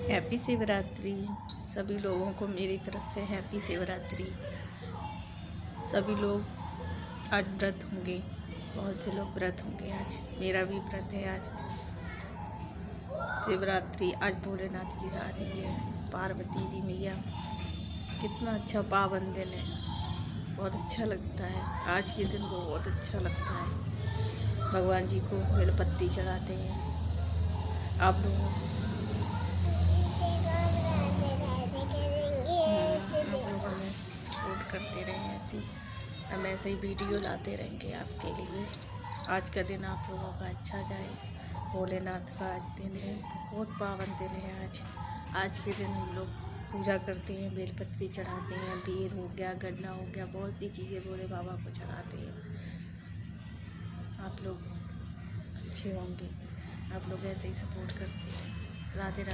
Happy Shivratri सभी लोगों को मेरी तरफ से। हैप्पी शिवरात्रि। सभी लोग आज व्रत होंगे, बहुत से लोग व्रत होंगे आज। मेरा भी व्रत है आज शिवरात्रि। आज भोलेनाथ की शादी है, पार्वती जी मैया। कितना अच्छा पावन दिन है, बहुत अच्छा लगता है। आज के दिन को बहुत अच्छा लगता है। भगवान जी को बेलपत्ती चढ़ाते हैं। आप लोगों हमें सपोर्ट करते रहें ऐसे। हम ऐसे ही वीडियो लाते रहेंगे आपके लिए। आज का दिन आप लोगों का अच्छा जाए। भोलेनाथ का आज दिन है, बहुत पावन दिन है आज। आज के दिन हम लोग पूजा करते हैं, बेलपत्री चढ़ाते हैं, बेर हो गया, गन्ना हो गया, बहुत सी चीज़ें भोले बाबा को चढ़ाते हैं। आप लोग अच्छे होंगे, आप लोग ऐसे ही सपोर्ट करते हैं। राधे राधे।